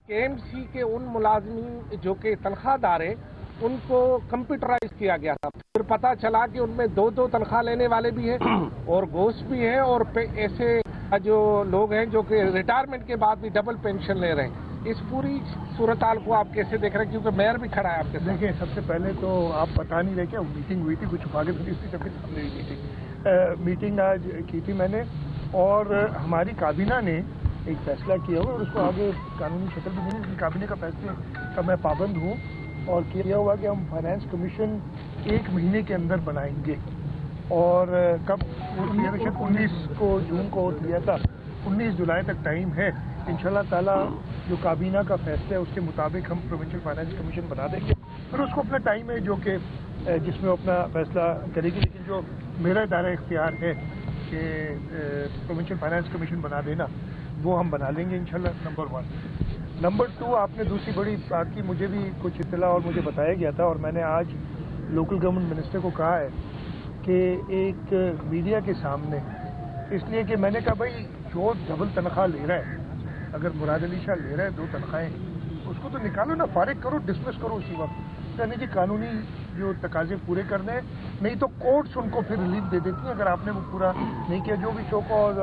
KMC के उन मुलाजमीन जो कि तनख्वाहदार हैं उनको कंप्यूटराइज किया गया था। फिर पता चला कि उनमें दो तनख्वाह लेने वाले भी हैं और घोष भी हैं और ऐसे जो लोग हैं जो कि रिटायरमेंट के बाद भी डबल पेंशन ले रहे हैं। इस पूरी सूरत हाल को आप कैसे देख रहे हैं, क्योंकि मेयर भी खड़ा है आपके साथ? देखिए, सबसे पहले तो आप बता नहीं रहे क्या मीटिंग हुई थी, कुछ छुपा के थी सबके सामने हुई मीटिंग आज की थी मैंने, और हमारी काबीना ने एक फैसला किया हुआ और उसको आगे कानूनी शक्ल भी देनी। काबीना का फैसले का मैं पाबंद हूँ और किया हुआ कि हम फाइनेंस कमीशन 1 महीने के अंदर बनाएंगे। और कब वो 19 को जून को दिया था, 19 जुलाई तक टाइम है। इंशाल्लाह ताला जो काबीना का फैसला है उसके मुताबिक हम प्रोविंशियल फाइनेंस कमीशन बना देंगे। फिर उसको अपना टाइम है जो कि जिसमें अपना फैसला करेगी। लेकिन जो मेरा दायरा इख्तियार है कि प्रोविंशियल फाइनेंस कमीशन बना देना, वो हम बना लेंगे इंशाल्लाह, नंबर 1। नंबर 2, आपने दूसरी बड़ी बात की, मुझे भी कुछ इत्तला और मुझे बताया गया था और मैंने आज लोकल गवर्नमेंट मिनिस्टर को कहा है कि एक मीडिया के सामने, इसलिए कि मैंने कहा भाई जो डबल तनख्वाह ले रहा है, अगर मुराद अली शाह ले रहा है 2 तनख्वाहें, उसको तो निकालो ना, फारिग करो, डिसमिस करो उसी वक्त। यानी कि कानूनी जो तकाजे पूरे करने हैं, नहीं तो कोर्ट्स उनको फिर रिलीफ दे देती हैं अगर आपने वो पूरा नहीं किया, जो भी शो कॉज।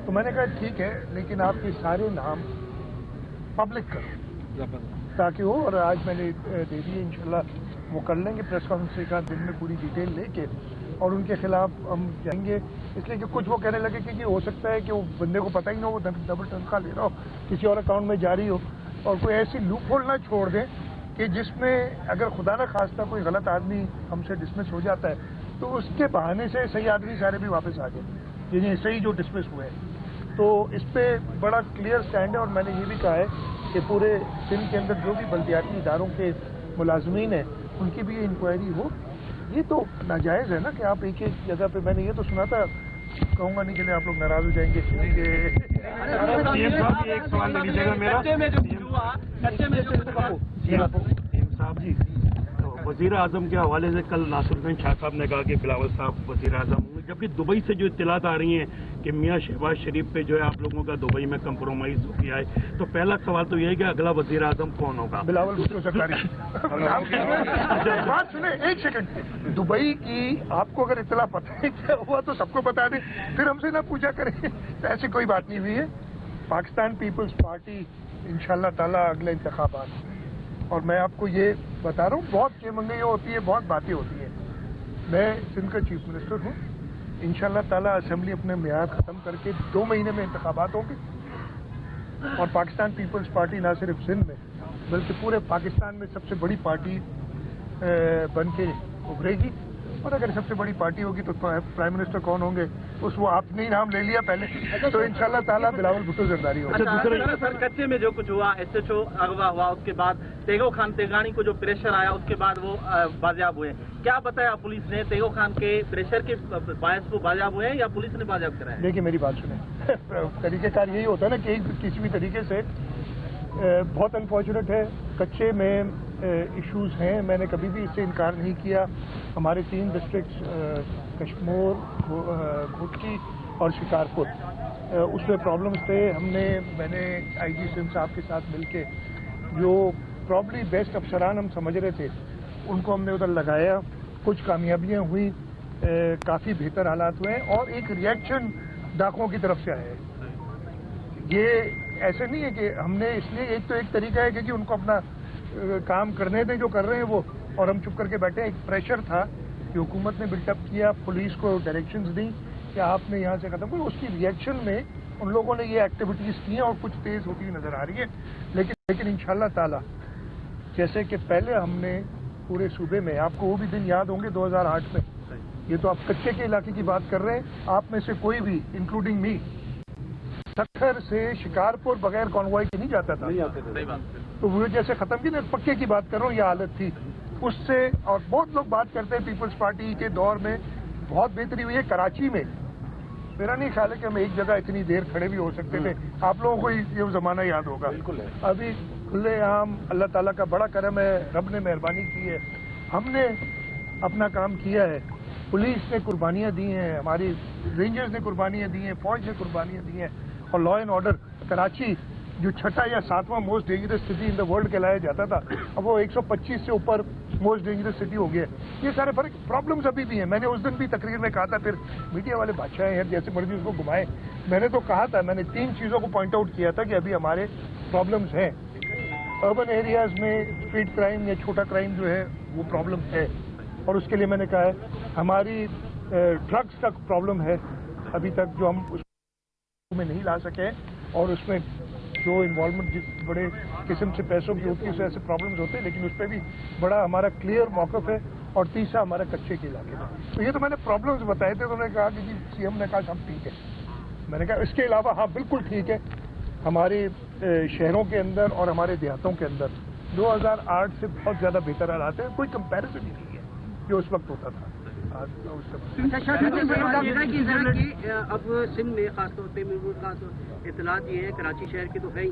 तो मैंने कहा ठीक है, लेकिन आपके सारे नाम पब्लिक करो ताकि हो। और आज मैंने दे दिए, इंशाल्लाह वो कर लेंगे प्रेस कॉन्फ्रेंस एक आध दिन में पूरी डिटेल लेके, और उनके खिलाफ हम जाएंगे। इसलिए कि कुछ वो कहने लगे कि हो सकता है कि वो बंदे को पता ही ना हो, वो डबल तनख्वाह ले रहा हो, किसी और अकाउंट में जारी हो, और कोई ऐसी लूप होल ना छोड़ दें कि जिसमें अगर खुदा न खास्ता कोई गलत आदमी हमसे डिसमिस हो जाता है तो उसके बहाने से सही आदमी सारे भी वापस आ जाए, जिन्हें सही जो डिसमिस हुए हैं। तो इस पर बड़ा क्लियर स्टैंड है। और मैंने ये भी कहा है कि पूरे सिंध के अंदर जो भी बल्दियाती इदारों के मुलाजमीन हैं उनकी भी इंक्वायरी हो। ये तो नाजायज़ है ना कि आप एक जगह पे, मैंने ये तो सुना था, कहूँगा नहीं कि आप लोग नाराज हो जाएंगे कि एक सवाल ले लीजिएगा मेरा। साहब जी, वज़ीर आज़म के हवाले से कल नासिरुद्दीन शाह साहब ने कहा कि बिलावल साहब वज़ीर आज़म होंगे, जबकि दुबई से जो इत्तलात आ रही हैं कि मियाँ शहबाज शरीफ पे जो है आप लोगों का दुबई में कंप्रोमाइज़ हो गया है, तो पहला सवाल तो ये है कि अगला वज़ीर आज़म कौन होगा? बिलावल भुट्टो सरकारी। बात सुने, एक सेकंड, दुबई की आपको अगर इत्तला पता है क्या हुआ तो सबको बता दें, फिर हमसे ना पूछा करें। तो ऐसी कोई बात नहीं हुई है। पाकिस्तान पीपल्स पार्टी इंशाल्लाह ताला अगले इंतखाबात, और मैं आपको ये बता रहा हूँ, बहुत चेमंगई होती है, बहुत बातें होती हैं। मैं सिंध का चीफ मिनिस्टर हूँ, इंशाल्लाह ताला असेंबली अपने मियाद ख़त्म करके 2 महीने में इंतखाबात होंगे, और पाकिस्तान पीपल्स पार्टी ना सिर्फ सिंध में बल्कि पूरे पाकिस्तान में सबसे बड़ी पार्टी बन के उभरेगी। और अगर सबसे बड़ी पार्टी होगी तो प्राइम मिनिस्टर कौन होंगे, वो आपने ही नाम ले लिया पहले, तो इंशाल्लाह ताला बिलावल भुट्टो जरदारी होगा। सर, कच्चे में जो कुछ हुआ, SHO अगवा हुआ, उसके बाद तेगो खान तेगानी को जो प्रेशर आया उसके बाद वो बाजियाब हुए, क्या बताया पुलिस ने? तेगो खान के प्रेशर के बायस को बाजियाब हुए या पुलिस ने बाजियाब कराया? देखिए मेरी बात सुने, तरीकेकार यही होता है ना कि किसी भी तरीके से, बहुत अनफॉर्चुनेट है, कच्चे में इश्यूज हैं, मैंने कभी भी इससे इनकार नहीं किया। हमारे 3 डिस्ट्रिक्ट्स कश्मीर, घुटकी और शिकारपुर, उसमें प्रॉब्लम्स थे। मैंने IG सिंध साहब के साथ मिलके जो प्रॉब्ली बेस्ट अफसरान हम समझ रहे थे उनको हमने उधर लगाया, कुछ कामयाबियां हुई, काफ़ी बेहतर हालात हुए, और एक रिएक्शन डाकुओं की तरफ से आया है। ये ऐसे नहीं है कि हमने, इसलिए एक तो एक तरीका है कि उनको अपना काम करने दें जो कर रहे हैं वो, और हम चुप करके बैठे। एक प्रेशर था कि हुकूमत ने बिल्टअप किया, पुलिस को डायरेक्शंस दी कि आपने यहाँ से खत्म करो, उसकी रिएक्शन में उन लोगों ने ये एक्टिविटीज़ की हैं और कुछ तेज़ होती हुई नज़र आ रही है। लेकिन इंशाल्लाह ताला, जैसे कि पहले हमने पूरे सूबे में, आपको वो भी दिन याद होंगे 2008 में, ये तो आप कच्चे के इलाके की बात कर रहे हैं, आप में से कोई भी इंक्लूडिंग मी सखर से शिकारपुर बगैर कॉन्वॉय के नहीं जाता था, तो वो जैसे खत्म की ना, पक्के की बात कर रहा हूँ, ये हालत थी उससे। और बहुत लोग बात करते हैं पीपल्स पार्टी के दौर में बहुत बेहतरी हुई है। कराची में मेरा नहीं ख्याल है कि हम एक जगह इतनी देर खड़े भी हो सकते थे, आप लोगों को ये ज़माना याद होगा। बिल्कुल है, अभी खुलेआम अल्लाह ताला का बड़ा करम है, रब ने मेहरबानी की है, हमने अपना काम किया है। पुलिस ने कुर्बानियाँ दी हैं, हमारी रेंजर्स ने कुर्बानियाँ दी हैं, फौज ने कुर्बानियाँ दी हैं, और लॉ एंड ऑर्डर कराची जो छठा या सातवां most dangerous city in the world कहलाया जाता था, अब वो 125 से ऊपर मोस्ट डेंजरस सिटी हो गया है। ये सारे फर्क प्रॉब्लम्स अभी भी हैं। मैंने उस दिन भी तकरीर में कहा था, फिर मीडिया वाले बादशाह हैं जैसे मर्जी उसको घुमाएं, मैंने तो कहा था, मैंने 3 चीज़ों को पॉइंट आउट किया था कि अभी हमारे प्रॉब्लम्स हैं। अर्बन एरियाज में स्ट्रीट क्राइम या छोटा क्राइम जो है वो प्रॉब्लम है, और उसके लिए मैंने कहा है हमारी ड्रग्स का प्रॉब्लम है अभी तक जो हम उसमें नहीं ला सके, और उसमें जो इन्वॉल्वमेंट जिस बड़े किस्म से पैसों की होती है उससे ऐसे प्रॉब्लम्स होते हैं, लेकिन उस पर भी बड़ा हमारा क्लियर मौक़िफ़ है। और तीसरा हमारा कच्चे के इलाके में। तो ये तो मैंने प्रॉब्लम्स बताए थे, तो उन्होंने कहा कि जी सीएम ने कहा सब ठीक है। मैंने कहा इसके अलावा हाँ बिल्कुल ठीक है, हमारे शहरों के अंदर और हमारे देहातों के अंदर 2008 से बहुत ज़्यादा बेहतर हालात है, कोई कंपैरिजन ही नहीं है जो उस वक्त होता था। अब सिंध में खासतौर पे खासतौर इतलात ये है, कराची शहर की तो है ही,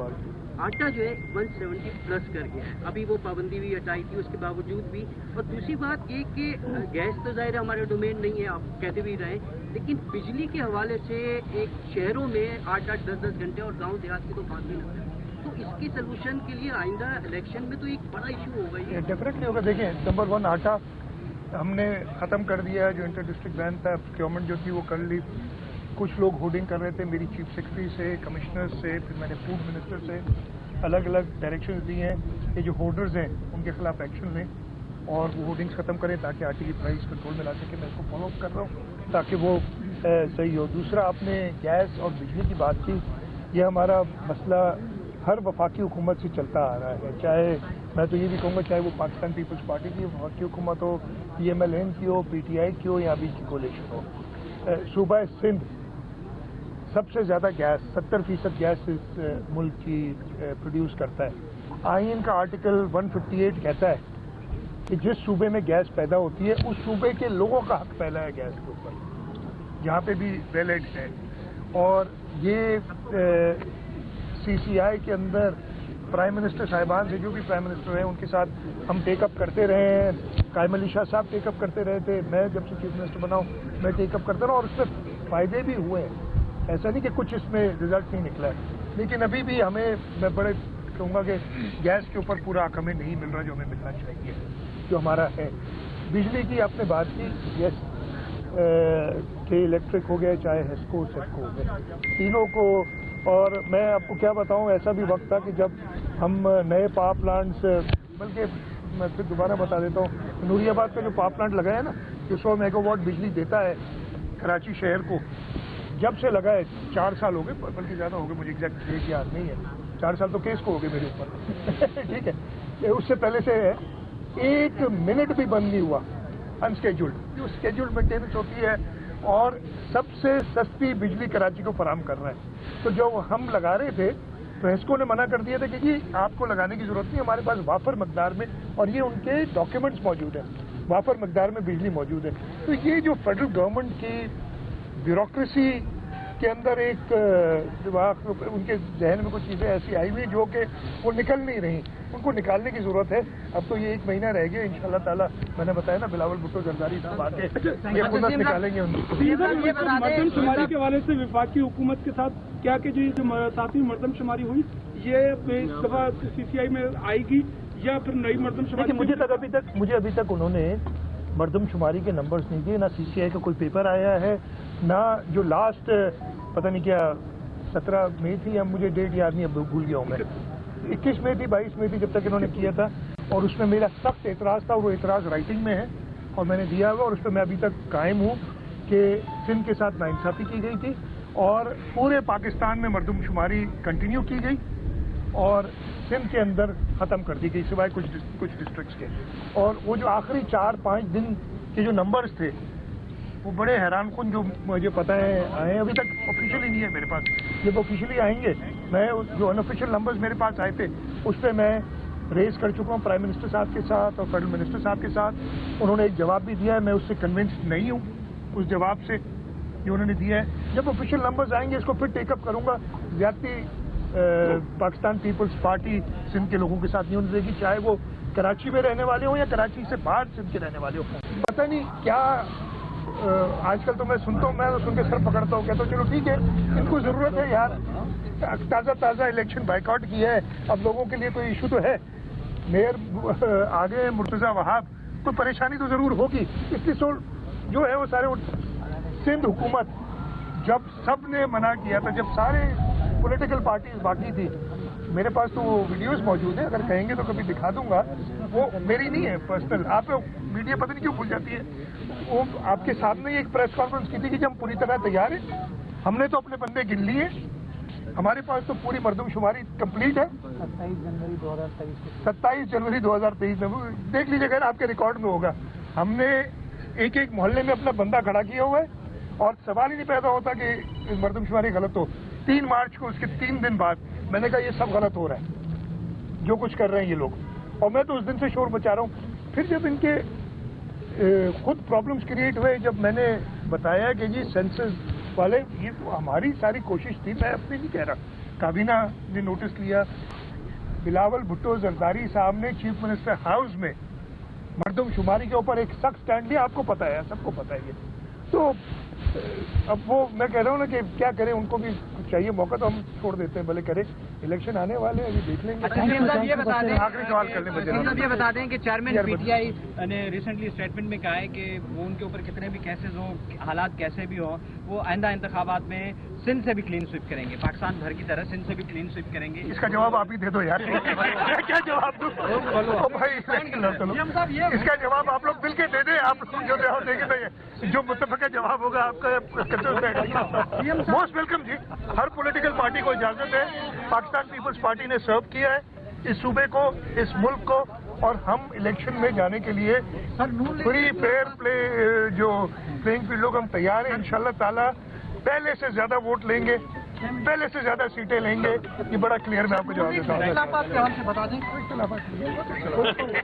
आटा जो है 170 प्लस कर गया है। अभी वो पाबंदी भी हटाई थी, उसके बावजूद भी। और दूसरी बात ये कि गैस तो ज़ाहिर हमारे डोमेन नहीं है, आप कहते भी रहे, लेकिन बिजली के हवाले से एक शहरों में 8-8, 10-10 घंटे और गांव देहात की तो बात नहीं लगता है। तो इसकी सोल्यूशन के लिए आइंदा इलेक्शन में तो एक बड़ा इशू होगा ये। डेफिनेटली होगा। देखिए, नंबर 1 आटा हमने ख़त्म कर दिया है, जो इंटर डिस्ट्रिक्ट बैन था, प्रोक्योरमेंट जो थी वो कर ली। कुछ लोग होर्डिंग कर रहे थे, मेरी चीफ सेक्रेटरी से, कमिश्नर से, फिर मैंने फूड मिनिस्टर से अलग अलग डायरेक्शंस दी हैं कि जो होर्डर्स हैं उनके खिलाफ एक्शन लें और वो होर्डिंग्स ख़त्म करें ताकि आटे की प्राइस कंट्रोल में ला सके। मैं इसको फॉलो अप कर रहा हूँ ताकि वो सही हो। दूसरा, आपने गैस और बिजली की बात की, ये हमारा मसला हर वफाकी हुकूमत से चलता आ रहा है, चाहे मैं तो ये भी कहूँगा चाहे वो पाकिस्तान पीपल्स पार्टी की वफाकी हुकूमत हो, PMLN की हो, PTI की हो या अभी की कोलिशन हो। सूबा सिंध सबसे ज़्यादा गैस 70% गैस इस मुल्क की प्रोड्यूस करता है। आईन का आर्टिकल 158 कहता है कि जिस सूबे में गैस पैदा होती है उस सूबे के लोगों का हक पहला है गैस के ऊपर, जहाँ पे भी वैलिड है। और ये CCI के अंदर प्राइम मिनिस्टर साहिबान से, जो भी प्राइम मिनिस्टर हैं उनके साथ हम टेकअप करते रहे हैं। कायम अली शाह साहब टेकअप करते रहे थे, मैं जब से चीफ मिनिस्टर बना हूँ मैं टेकअप करता रहा और उससे फ़ायदे भी हुए हैं। ऐसा नहीं कि कुछ इसमें रिजल्ट नहीं निकला है, लेकिन अभी भी हमें, मैं बड़े कहूँगा कि गैस के ऊपर पूरा हक हमें नहीं मिल रहा जो हमें मिलना चाहिए, जो हमारा है। बिजली की आपने बात की, यस, के इलेक्ट्रिक हो गया, चाहे हेस्को सेस्को हो गया, तीनों को। और मैं आपको क्या बताऊं, ऐसा भी वक्त था कि जब हम नए पावर प्लांट्स, बल्कि मैं फिर दोबारा बता देता हूँ, नूरियाबाद पे जो पावर प्लांट लगाया ना, जो 100 मेगावाट बिजली देता है कराची शहर को, जब से लगा है 4 साल हो गए, बल्कि ज़्यादा हो गए, मुझे एग्जैक्ट डेट याद नहीं है, 4 साल तो केस को हो गए मेरे ऊपर ठीक है। उससे पहले से 1 मिनट भी बंद नहीं हुआ अनस्केड्यूल्ड, जो स्केड्यूल्ड मेंटेनेंस होती है, और सबसे सस्ती बिजली कराची को फराहम कर रहा है। तो जो हम लगा रहे थे तो हेस्को ने मना कर दिया था कि जी आपको लगाने की जरूरत नहीं, हमारे पास वाफर मकदार में, और ये उनके डॉक्यूमेंट्स मौजूद है, वाफर मकदार में बिजली मौजूद है। तो ये जो फेडरल गवर्नमेंट की ब्यूरोक्रेसी के अंदर एक उनके जहन में कुछ चीज़ें ऐसी आई हुई जो कि वो निकल नहीं रही, उनको निकालने की ज़रूरत है। अब तो ये 1 महीना रह गया, इंशाल्लाह ताला, मैंने बताया ना, बिलावल भुट्टो जरदारी साहब आके ये पुनः निकालेंगे उनको। मरदमशुमारी के हवाले से विफाकी हुकूमत के साथ क्या कि जो 7वीं मरदमशुमारी हुई, ये इस दफा CCI में आएगी या फिर नई मरदमशुमारी? मुझे अभी तक उन्होंने मरदमशुमारी के नंबर्स नहीं दिए, ना CCI का कोई पेपर आया है, ना जो लास्ट पता नहीं क्या 17 मई थी, या मुझे डेट याद नहीं, अब भूल गया हूँ मैं, 21 मई थी, 22 मई थी, जब तक इन्होंने किया था। और उसमें मेरा सख्त एतराज़ था, वो एतराज़ राइटिंग में है और मैंने दिया हुआ, और उस पर मैं अभी तक कायम हूँ कि सिंध के साथ नाइंसाफ़ी की गई थी और पूरे पाकिस्तान में मरदमशुमारी कंटिन्यू की गई और सिंध के अंदर ख़त्म कर दी गई, सिवाय कुछ डिस्ट्रिक्ट्स के। और वो जो आखिरी 4-5 दिन के जो नंबर्स थे वो बड़े हैरान कुन, जो मुझे पता है आए, अभी तक ऑफिशियली नहीं है मेरे पास, जब ऑफिशियली आएंगे मैं जो अनऑफिशियल नंबर्स मेरे पास आए थे उस पर मैं रेज कर चुका हूँ प्राइम मिनिस्टर साहब के साथ और फेडरल मिनिस्टर साहब के साथ। उन्होंने एक जवाब भी दिया है, मैं उससे कन्विंस्ड नहीं हूँ उस जवाब से जो उन्होंने दिया है। जब ऑफिशियल नंबर्स आएंगे इसको फिर टेकअप करूँगा। ज्यादती पाकिस्तान पीपल्स पार्टी सिंध के लोगों के साथ नहीं होने देगी, चाहे वो कराची में रहने वाले हो या कराची से बाहर सिंध के रहने वाले हो। पता नहीं क्या آج کل تو میں سنتا ہوں, میں سن کے سر پکڑتا ہوں, کہتا ہوں چلو ٹھیک ہے, ان کو ضرورت ہے یار, تازہ الیکشن بائیکاٹ کی ہے, اب لوگوں کے لیے کوئی ایشو تو ہے, میئر آگے مرتضی وہاب, کوئی پریشانی تو ضرور ہوگی. اس لیے جو ہے وہ سارے سندھ حکومت جب سب نے منع کیا تھا, جب سارے پولیٹیکل پارٹیز باقی تھی, میرے پاس تو وہ ویڈیوز موجود ہیں, اگر کہیں گے تو کبھی دکھا دوں گا, وہ میری نہیں ہے پرسنل, آپ میڈیا پتہ نہیں کیوں بھول جاتی ہے, وہ آپ کے سامنے ہی ایک پریس کانفرنس کی تھی کہ ہم پوری طرح تیار ہیں, ہم نے تو اپنے بندے گن لیے, ہمارے پاس تو پوری مردم شماری کمپلیٹ ہے. 27 جنوری 2023 میں دیکھ لیجیے, اگر آپ کے ریکارڈ میں ہوگا, ہم نے ایک محلے میں اپنا بندہ کھڑا کیا ہوا ہے, اور سوال ہی نہیں پیدا ہوتا کہ مردم شماری غلط ہو. 3 مارچ کو, اس کے 3 دن بعد میں نے کہا یہ سب غلط ہو رہا ہے جو کچھ کر رہے ہیں یہ لوگ, اور میں تو اس دن سے شور مچا رہا ہوں. پھر جب ان کے خود پرابلمس کریٹ ہوئے, جب میں نے بتایا کہ جی سینسز والے, یہ تو ہماری ساری کوشش تھی, میں اپنی نہیں کہہ رہا, کابینہ نے نوٹس لیا, بلاول بھٹو زرداری صاحب نے چیف منسٹر ہاؤس میں مردم شماری کے اوپر ایک سخت سٹینڈ لیا, آپ کو پتا ہے, سب کو پتا ہے یہ. تو اب وہ میں کہہ رہا ہوں نا کہ کیا کریں, ان کو بھی چاہیے موقع, تو ہم چھوڑ دیتے ہیں, بھلے کریں, الیکشن آنے والے ہیں, ابھی دیکھ لیں گے. یہ بتا دیں, آخری سوال کر لیں, یہ بتا دیں کہ چیئرمین پی ٹی آئی نے ریسنٹلی اسٹیٹمنٹ میں کہا ہے کہ وہ ان کے اوپر کتنے بھی کیسز ہوں, حالات کیسے بھی ہوں, وہ آئندہ انتخابات میں سندھ سے بھی کلین سویپ کریں گے, پاکستان بھر کی طرح سندھ سے بھی کلین سویپ کریں گے. اس کا جواب آپ ہی دے دو یار, کیا جواب دوں بھائی, اس کا جواب آپ لوگ مل کے دے دیں, آپ جو جواب دیں گے, جو متفقہ جواب ہوگا آپ کا موسٹ ویلکم جی. ہر پولیٹیکل پارٹی کو اجازت ہے, پاکستان پیپلز پارٹی نے سرو کیا ہے اس صوبے کو, اس ملک کو, اور ہم الیکشن میں جانے کے لیے فری فیئر پلے جو پلینگ فیلڈ لوگ ہم تیار ہیں. انشاءاللہ تعالی پہلے سے زیادہ ووٹ لیں گے, پہلے سے زیادہ سیٹیں لیں گے, یہ بڑا کلیئر میں آپ کو جواب دیتا ہوں.